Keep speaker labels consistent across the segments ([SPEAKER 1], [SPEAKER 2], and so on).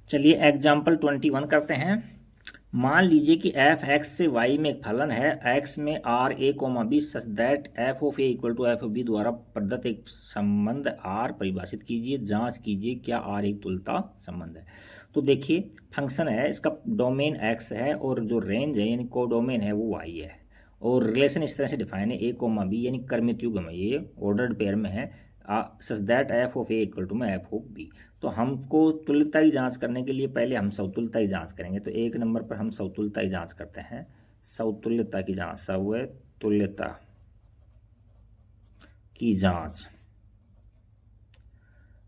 [SPEAKER 1] चलिए एग्जाम्पल 21 करते हैं। मान लीजिए कि एफ एक्स से वाई में एक फलन है एक्स में R A comma B such that F of A equal to F of B द्वारा प्रदत्त एक संबंध आर परिभाषित कीजिए। जांच कीजिए क्या आर एक तुल्यता संबंध है। तो देखिए फंक्शन है, इसका डोमेन एक्स है और जो रेंज है यानी कोडोमेन है वो वाई है। और रिलेशन इस तरह से डिफाइन है ए कोमा बी यानी क्रमित युग्म है, ये ऑर्डर्ड पेयर में है such that F of A equal to में एफ ऑफ बी। तो हमको तुल्यता की जांच करने के लिए पहले हम समतुल्यता की जांच करेंगे। तो एक नंबर पर हम समतुल्यता की जांच करते हैं। समतुल्यता की जांच, समतुल्यता की जांच।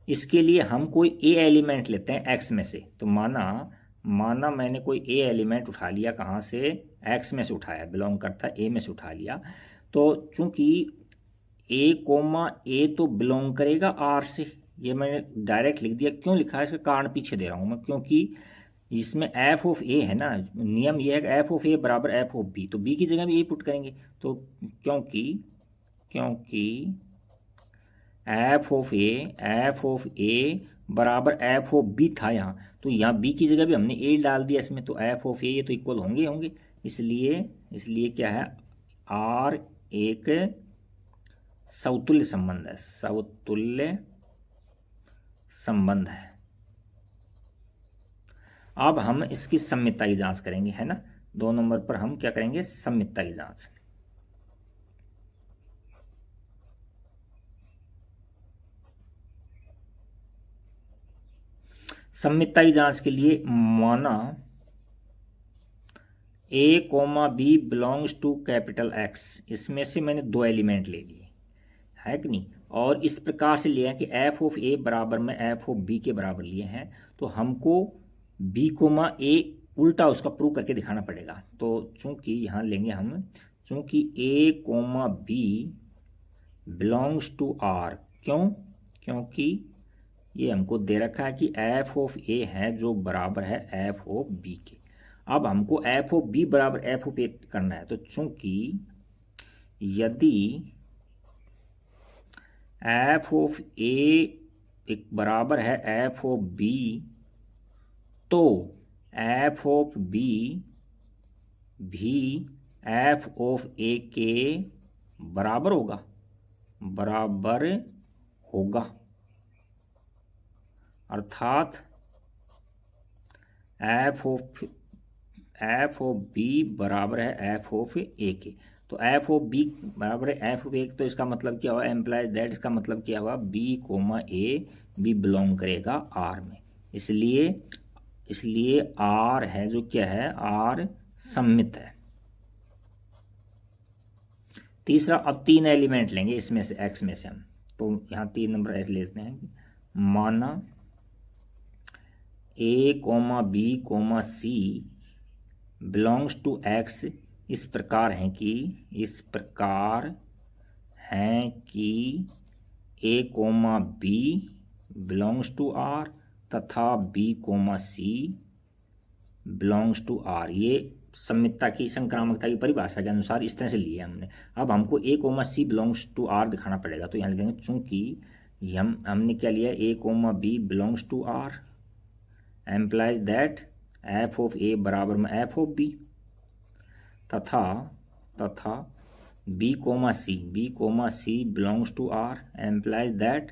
[SPEAKER 1] इसके लिए हम कोई ए एलिमेंट लेते हैं एक्स में से। तो माना मैंने कोई ए एलिमेंट उठा लिया, कहाँ से, एक्स में से उठाया, बिलोंग करता है ए में से उठा लिया। तो चूंकि ए कोमा ए तो बिलोंग करेगा आर से, ये मैंने डायरेक्ट लिख दिया। क्यों लिखा है इसका कारण पीछे दे रहा हूँ मैं, क्योंकि इसमें एफ ऑफ ए है ना, नियम ये है कि एफ ऑफ ए बराबर एफ ऑफ बी, तो बी की जगह भी यही पुट करेंगे। तो क्योंकि एफ ऑफ ए बराबर एफ ऑफ बी था यहाँ, तो यहाँ बी की जगह भी हमने ए डाल दिया इसमें, तो एफ ऑफ ए ये तो इक्वल होंगे। इसलिए क्या है, आर एक समतुल्य संबंध है, समतुल्य संबंध है। अब हम इसकी सम्मितता की जांच करेंगे, है ना। 2 नंबर पर हम क्या करेंगे, सम्मितता की जांच। सम्मितता की जांच के लिए माना A comma B belongs to capital X, इसमें से मैंने 2 एलिमेंट ले लिए, है कि नहीं, और इस प्रकार से लिया कि एफ ऑफ ए बराबर में एफ ऑफ बी के बराबर लिए हैं। तो हमको बी कोमा ए उल्टा उसका प्रूव करके दिखाना पड़ेगा। तो चूंकि यहाँ लेंगे हम, चूंकि A comma B belongs to R, क्योंकि ये हमको दे रखा है कि एफ ऑफ ए है जो बराबर है एफ ऑफ बी के। अब हमको एफ ऑफ बी बराबर एफ ऑफ ए करना है। तो चूंकि यदि एफ ऑफ ए एक बराबर है एफ ऑफ बी, तो एफ ऑफ बी भी एफ ऑफ ए के बराबर होगा, अर्थात एफ ऑफ बी बराबर है एफ ऑफ ए के। तो एफ ऑफ बी बराबर है एफ ऑफ ए, तो इसका मतलब क्या हुआ, एम्प्लाइज दैट, इसका मतलब क्या हुआ, B comma A B belong करेगा आर में। इसलिए आर है जो क्या है, आर सम्मित है। तीसरा, अब 3 एलिमेंट लेंगे इसमें से एक्स में से हम। तो यहाँ 3 नंबर ऐसे लेते हैं, माना A comma B comma C belongs to X इस प्रकार हैं कि A comma B belongs to R तथा B comma C belongs to R. ये सम्मितता की, संक्रामकता की परिभाषा के अनुसार इस तरह से लिए हमने। अब हमको A comma C belongs to R दिखाना पड़ेगा। तो यहाँ लिखेंगे चूंकि हमने क्या लिया, A comma B belongs to R implies that F of A बराबर में एफ ऑफ बी तथा B comma C belongs to R implies that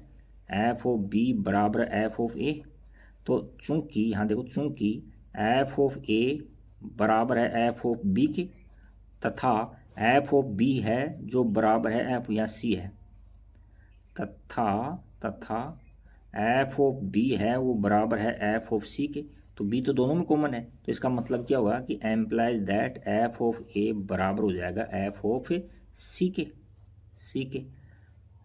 [SPEAKER 1] F of B बराबर एफ ऑफ ए। तो चूंकि यहाँ देखो, चूंकि एफ ऑफ ए बराबर है एफ ऑफ बी के तथा एफ ऑफ बी है जो बराबर है एफ, या सी है, तथा एफ ऑफ बी है वो बराबर है एफ ऑफ सी के। तो बी तो दोनों में कॉमन है, तो इसका मतलब क्या हुआ कि implies that F of A बराबर हो जाएगा एफ ऑफ सी के।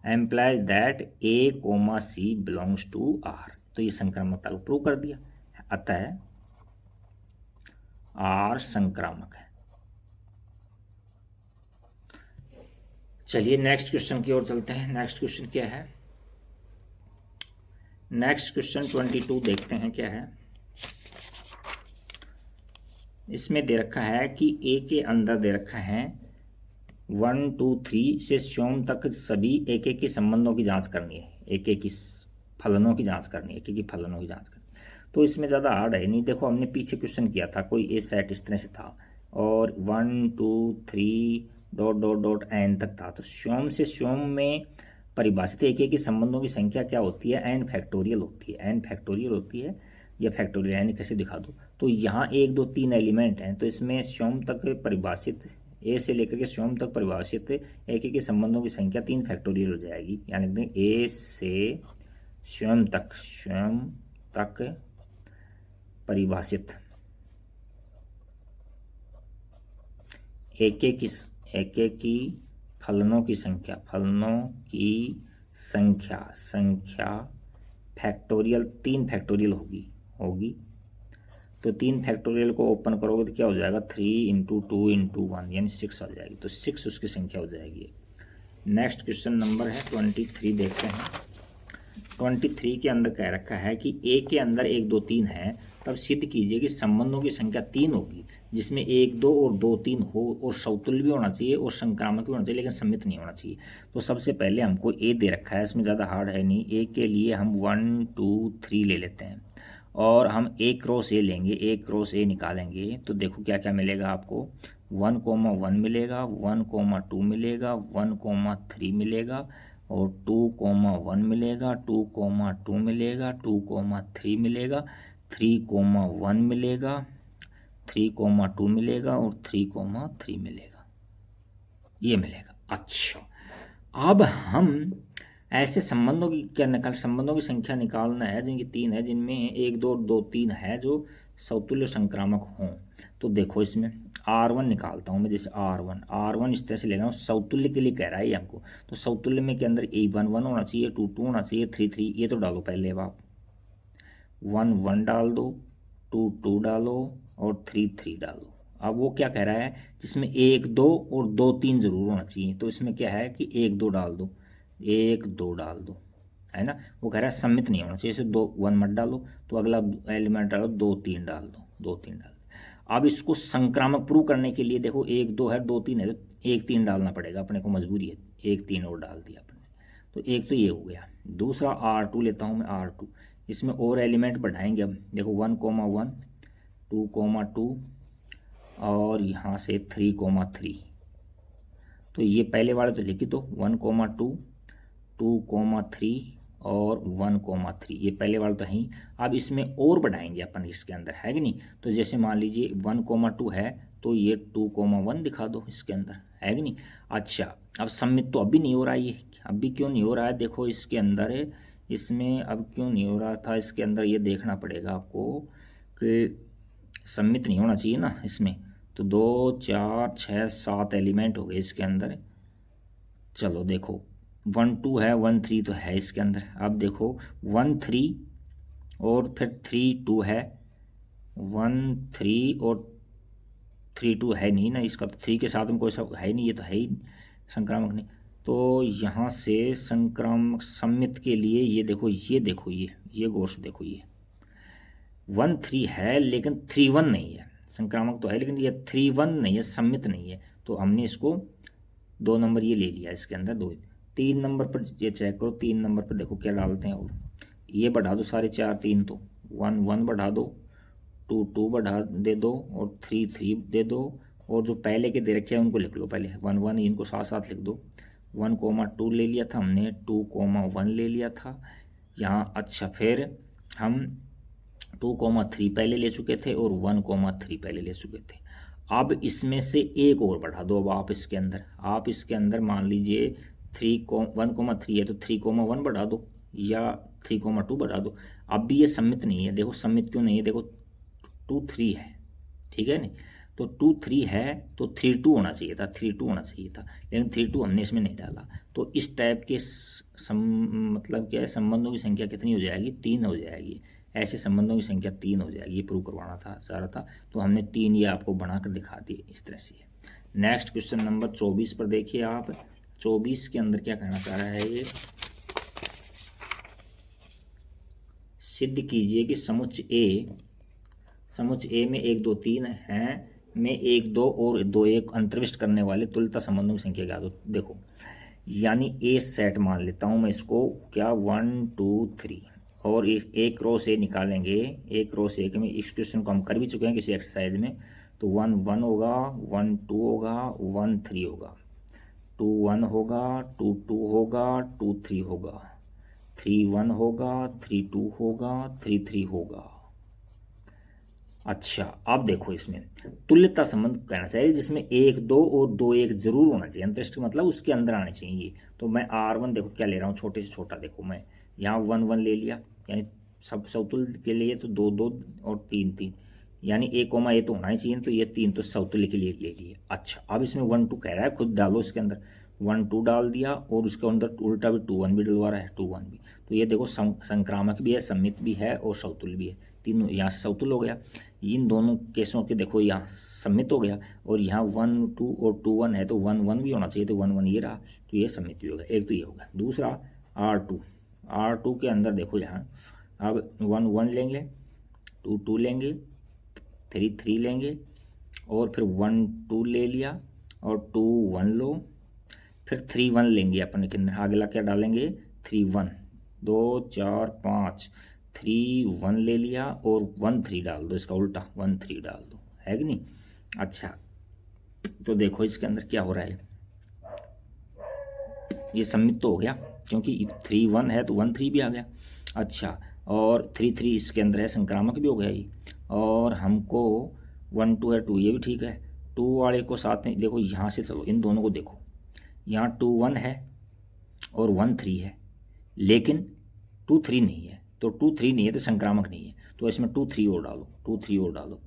[SPEAKER 1] Implies that A comma C belongs to R. तो ये संक्रामकता को प्रूव कर दिया, अतः आर संक्रामक है। चलिए नेक्स्ट क्वेश्चन की ओर चलते हैं। नेक्स्ट क्वेश्चन क्या है, नेक्स्ट क्वेश्चन 22 देखते हैं क्या है। इसमें दे रखा है कि ए के अंदर दे रखा है 1 2 3 से श्योम तक सभी एक एक के संबंधों की जांच करनी है, एक एक की फलनों की जांच करनी है, तो इसमें ज़्यादा हार्ड है नहीं। देखो हमने पीछे क्वेश्चन किया था, कोई ए सेट इस तरह से था और 1 2 3 डॉट डॉट डॉट एन तक था। तो स्योम से स्योम में परिभाषित एक की संबंधों की संख्या क्या होती है? एन फैक्टोरियल होती है। एन फैक्टोरियल होती है या फैक्टोरियल एन कैसे दिखा दो। तो यहाँ 1 2 3 एलिमेंट हैं, तो इसमें स्योम तक परिभाषित ए से लेकर के स्योम तक परिभाषित एक के संबंधों की संख्या 3 फैक्टोरियल हो जाएगी। यानी ए से स्वयं तक परिभाषित एक की फलनों की संख्या फैक्टोरियल 3 फैक्टोरियल होगी। तो 3 फैक्टोरियल को ओपन करोगे तो क्या हो जाएगा? 3 इंटू 2 इंटू 1 यानी 6 आ जाएगी। तो 6 उसकी संख्या हो जाएगी। नेक्स्ट क्वेश्चन नंबर है 23, देखते हैं। 23 के अंदर कह रखा है कि ए के अंदर 1 2 3 है, तब सिद्ध कीजिए कि संबंधों की संख्या 3 होगी जिसमें 1 2 और 2 3 हो और समतुल्य भी होना चाहिए और संक्रामक भी होना चाहिए, लेकिन सममित नहीं होना चाहिए। तो सबसे पहले हमको ए दे रखा है, इसमें ज़्यादा हार्ड है नहीं। ए के लिए हम 1 2 3 ले लेते हैं और हम ए क्रॉस ए लेंगे, ए क्रॉस ए निकालेंगे तो देखो क्या क्या मिलेगा आपको। 1,1 मिलेगा, 1,2 मिलेगा, 1,3 मिलेगा और 2,1 मिलेगा, 2,2 मिलेगा, 2,3 मिलेगा, 3,1 मिलेगा, 3,2 मिलेगा और 3,3 मिलेगा, ये मिलेगा। अच्छा, अब हम ऐसे संबंधों की संख्या निकालना है जिनकी 3 है, जिनमें 1 2 2 3 है जो समतुल्य संक्रामक हों। तो देखो इसमें R1 निकालता हूँ मैं, जैसे R1 इस तरह से ले रहा हूँ, समतुल्य के लिए कह रहा है ये हमको। तो समतुल्य में के अंदर 1 1 होना चाहिए, 2 2 होना चाहिए, 3 3, ये तो डालो पहले। अब आप 1 1 डाल दो, 2 2 डालो और 3 3 डालो। अब वो क्या कह रहा है, जिसमें 1 2 और 2 3 जरूर होना चाहिए। तो इसमें क्या है कि 1 2 डाल दो, 1 2 डाल दो, है ना। वो कह रहा है सम्मित नहीं होना चाहिए, जैसे 2 1 मत डालो तो अगला एलिमेंट डालो, 2 3 डाल दो, 2 3 डाल दो। अब इसको संक्रामक प्रूव करने के लिए देखो 1 2 है, 2 3 है, तो 1 3 डालना पड़ेगा अपने को, मजबूरी है। 1 3 और डाल दिया अपने, तो एक तो ये हो गया। दूसरा R2 लेता हूँ मैं, R2 इसमें और एलिमेंट बढ़ाएंगे। अब देखो 1,1 2,2 और यहाँ से 3,3। तो ये पहले वाले तो लिखी दो, 1,2 2,3 और 1,3, ये पहले वाला तो है। अब इसमें और बढ़ाएंगे अपन इसके अंदर, है कि नहीं। तो जैसे मान लीजिए 1,2 है तो ये 2,1 दिखा दो इसके अंदर, है कि नहीं। अच्छा, अब सम्मित तो अभी नहीं हो रहा, ये अभी क्यों नहीं हो रहा है? देखो इसके अंदर, इसमें अब क्यों नहीं हो रहा था इसके अंदर, ये देखना पड़ेगा आपको कि सम्मित नहीं होना चाहिए ना इसमें। तो 2 4 6 7 एलिमेंट हो गए इसके अंदर। चलो देखो 1 2 है, 1 3 तो है इसके अंदर। अब देखो 1 3 और फिर 3 2 है, 1 3 और 3 2 है नहीं ना इसका, तो 3 के साथ में कोई सा है नहीं, ये तो है ही संक्रामक नहीं। तो यहाँ से संक्रामक सम्मित के लिए ये देखो ये गौर से देखो, ये 1 3 है लेकिन 3 1 नहीं है। संक्रामक तो है लेकिन ये 3 1 नहीं है, सम्मित नहीं है। तो हमने इसको 2 नंबर ये ले लिया इसके अंदर, 2 3 नंबर पर ये चेक करो, 3 नंबर पर देखो क्या डालते हैं। और ये बढ़ा दो सारे 4 3, तो 1 1 बढ़ा दो, 2 2 बढ़ा दे दो और 3 3 दे दो। और जो पहले के दे रखे हैं उनको लिख लो पहले, 1 1 इनको साथ साथ लिख दो। 1,2 ले लिया था हमने, 2,1 ले लिया था यहाँ। अच्छा, फिर हम 2,3 पहले ले चुके थे और 1,3 पहले ले चुके थे। अब इसमें से एक और बढ़ा दो। अब आप इसके अंदर मान लीजिए 1,3 है तो 3,1 बढ़ा दो या 3,2 बढ़ा दो। अब भी ये सम्मित नहीं है, देखो सम्मित क्यों नहीं है, देखो 2 3 है, ठीक है नहीं। तो 2 3 है तो 3 2 होना चाहिए था, 3 2 होना चाहिए था, लेकिन 3 2 हमने इसमें नहीं डाला। तो इस टाइप के मतलब क्या है, संबंधों की संख्या कितनी हो जाएगी? 3 हो जाएगी। ऐसे संबंधों की संख्या 3 हो जाएगी, ये प्रूव करवाना था चाह रहा था। तो हमने 3 ये आपको बनाकर दिखा दिए इस तरह से। नेक्स्ट क्वेश्चन नंबर 24 पर देखिए आप। 24 के अंदर क्या कहना चाह रहा है ये, सिद्ध कीजिए कि समुच्चय ए में 1 2 3 है में 1 2 और 2 1 अंतर्विष्ट करने वाले तुल्यता संबंधों की संख्या क्या। तो देखो यानी ए सेट मान लेता हूँ मैं इसको, क्या 1 2 3 और ए क्रॉस ए निकालेंगे, ए क्रॉस ए के में इस क्वेश्चन को हम कर भी चुके हैं किसी एक्सरसाइज में। तो 1 1 होगा, 1 2 होगा, 1 3 होगा, 2 1 होगा, 2 2 होगा, 2 3 होगा, 3 1 होगा, 3 2 होगा, 3 3 होगा। अच्छा, अब देखो इसमें तुल्यता संबंध कहना चाहिए जिसमें 1 2 और 2 1 जरूर होना चाहिए, अंतरिक्ष मतलब उसके अंदर आने चाहिए। तो मैं R1 देखो क्या ले रहा हूँ, छोटे से छोटा देखो, मैं यहाँ 1 1 ले लिया, यानी सब समतुल्य के लिए तो 2 2 और 3 3, यानी ए कोमा ए तो होना ही चाहिए, तो ये 3 तो समतुल्य के लिए ले लिए। अच्छा, अब इसमें 1 2 कह रहा है, खुद डालो इसके अंदर, 1 2 डाल दिया और उसके अंदर उल्टा भी 2 1 भी डलवा रहा है, 2 1 भी। तो ये देखो संक्रामक भी है, सम्मित भी है और समतुल्य भी है, तीनों यहाँ से समतुल्य हो गया। इन दोनों केसों के देखो यहाँ सम्मित हो गया, और यहाँ 1 2 और 2 1 है तो 1 1 भी होना चाहिए, तो 1 1 ये रहा, तो ये सम्मित भी होगा। एक तो ये होगा। दूसरा R2 के अंदर देखो यहाँ अब 1 1 लेंगे, 2 2 लेंगे, 3 3 लेंगे, और फिर 1 2 ले लिया और 2 1 लो, फिर 3 1 लेंगे अपन के अंदर, अगला क्या डालेंगे 3 1, 2 4 5, 3 1 ले लिया और 1 3 डाल दो, इसका उल्टा 1 3 डाल दो, है कि नहीं। अच्छा, तो देखो इसके अंदर क्या हो रहा है, ये सम्मित तो हो गया क्योंकि 3 1 है तो 1 3 भी आ गया। अच्छा, और 3 3 इसके अंदर है, संक्रामक भी हो गया ये, और हमको 1 2 है, 2 ये भी ठीक है, 2 वाले को साथ में देखो, यहाँ से चलो इन दोनों को देखो, यहाँ 2 1 है और 1 3 है, लेकिन 2 3 नहीं है, तो 2 3 नहीं है तो संक्रामक नहीं है, तो इसमें 2 3 और डालो, 2 3 और डालो,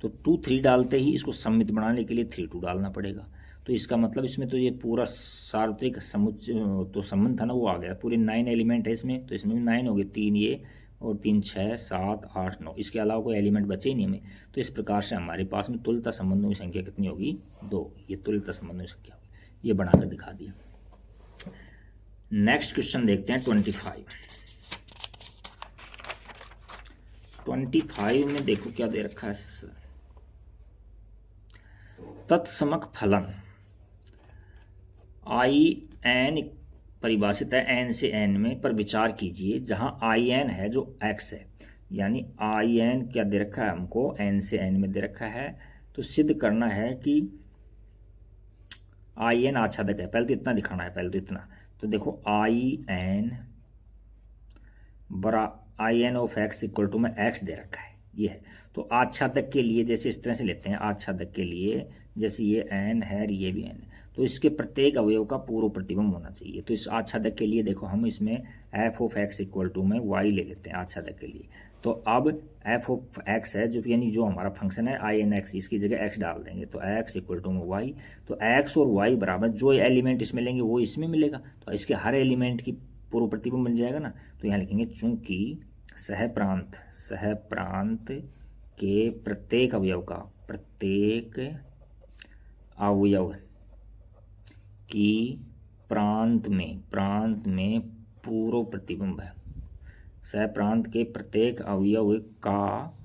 [SPEAKER 1] तो 2 3 डालते ही इसको सम्मित बनाने के लिए 3 2 डालना पड़ेगा। तो इसका मतलब इसमें तो ये पूरा सार्वत्रिक तो संबंध था ना वो आ गया, पूरे 9 एलिमेंट है इसमें, तो इसमें भी 9 हो गए, 3 ये और 3 6 7 8 9, इसके अलावा कोई एलिमेंट बचे ही नहीं हमें। तो इस प्रकार से हमारे पास में तुल्यता संबंधों की संख्या कितनी होगी, 2। ये तुल्यता संबंधों की संख्या होगी, ये बनाकर दिखा दिया। नेक्स्ट क्वेश्चन देखते हैं 25 में देखो क्या दे रखा है, तत्समक फलन IN परिभाषित है n से n में, पर विचार कीजिए जहां IN है जो x है, यानी IN क्या दे रखा है हमको, n से n में दे रखा है, तो सिद्ध करना है कि IN आच्छादक है। पहले तो इतना दिखाना है, पहले तो इतना, तो देखो IN of x equal to में x दे रखा है, ये है। तो आच्छादक के लिए जैसे इस तरह से लेते हैं, आच्छादक के लिए जैसे ये n है और ये भी n है, तो इसके प्रत्येक अवयव का पूर्व प्रतिबिंब होना चाहिए। तो इस आच्छादक के लिए देखो हम इसमें f of x equal to में y ले लेते हैं आच्छादक के लिए। तो अब f ऑफ x है जो, यानी जो हमारा फंक्शन है INX, इसकी जगह x डाल देंगे, तो x इक्वल टू में y, तो x और y बराबर, जो एलिमेंट इसमें लेंगे वो इसमें मिलेगा, तो इसके हर एलिमेंट की पूर्व प्रतिबिंब मिल जाएगा ना। तो यहाँ लिखेंगे चूंकि सह प्रांत के प्रत्येक अवयव की प्रांत में पूर्व प्रतिबिंब है, सह प्रांत के प्रत्येक अवयव का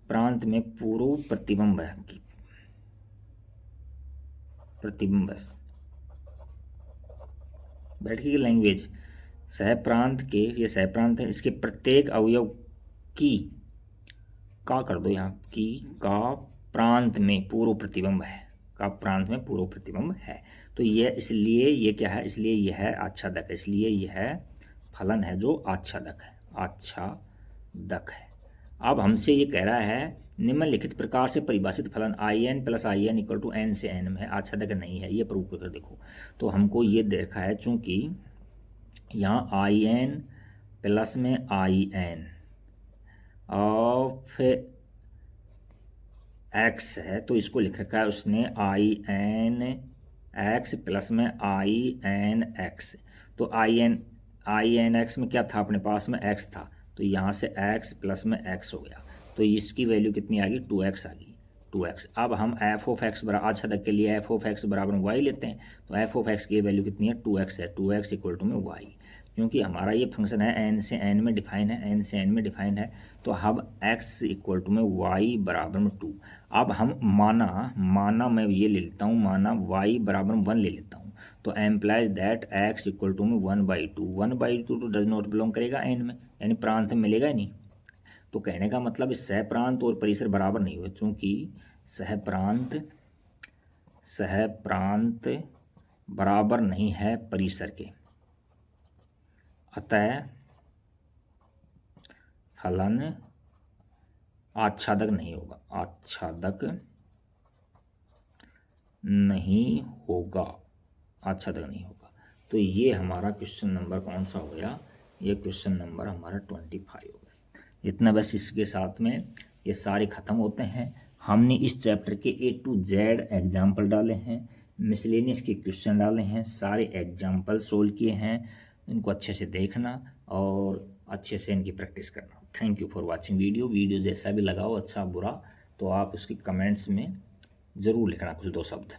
[SPEAKER 1] प्रांत में पूर्व प्रतिबिंब है, बैठ की लैंग्वेज, सह प्रांत के, ये सह प्रांत है, इसके प्रत्येक अवयव की का कर दो यहाँ की का प्रांत में पूर्व प्रतिबिंब है, का प्रांत में पूर्व प्रतिबिंब है। तो ये इसलिए ये क्या है, इसलिए यह है आच्छादक, इसलिए यह फलन है जो आच्छादक है। अब हमसे ये कह रहा है निम्नलिखित प्रकार से परिभाषित फलन IN plus IN equal to n से n में है, आच्छादक नहीं है, ये प्रूव करके देखो। तो हमको ये दे रखा है चूंकि यहाँ IN प्लस में IN ऑफ x है, तो इसको लिख रखा है उसने INX प्लस में INX। तो INX में क्या था अपने पास में x था, तो यहाँ से x प्लस में x हो गया, तो इसकी वैल्यू कितनी आ गई 2x आ गई, 2x। अब हम f ऑफ x बराबर, आच्छादक के लिए f ऑफ x बराबर y लेते हैं, तो f ऑफ x की वैल्यू कितनी है 2x है, 2x इक्वल टू में y। क्योंकि हमारा ये फंक्शन है n से n में डिफाइन है, तो हम x इक्वल टू में y बराबर में 2। अब हम माना मैं ये ले लेता हूँ, माना y बराबर 1 ले लेता हूँ, तो implies that X equal to में 1/2, 1/2 तो डज नॉट बिलोंग करेगा एन में, यानी प्रांत में मिलेगा ही नहीं। तो कहने का मतलब इस सहप्रांत और परिसर बराबर नहीं हुए, चूंकि सहप्रांत बराबर नहीं है परिसर के, अतः फलन आच्छादक नहीं होगा, आच्छादक नहीं होगा। तो ये हमारा क्वेश्चन नंबर कौन सा हो गया, ये क्वेश्चन नंबर हमारा 25 हो गया। इतना बस, इसके साथ में ये सारे ख़त्म होते हैं। हमने इस चैप्टर के A to Z एग्जाम्पल डाले हैं, मिसलेनियस के क्वेश्चन डाले हैं, सारे एग्जाम्पल सोल्व किए हैं। इनको अच्छे से देखना और अच्छे से इनकी प्रैक्टिस करना। Thank you for watching video जैसा भी लगा हो, अच्छा बुरा, तो आप उसकी कमेंट्स में ज़रूर लिखना कुछ 2 शब्द।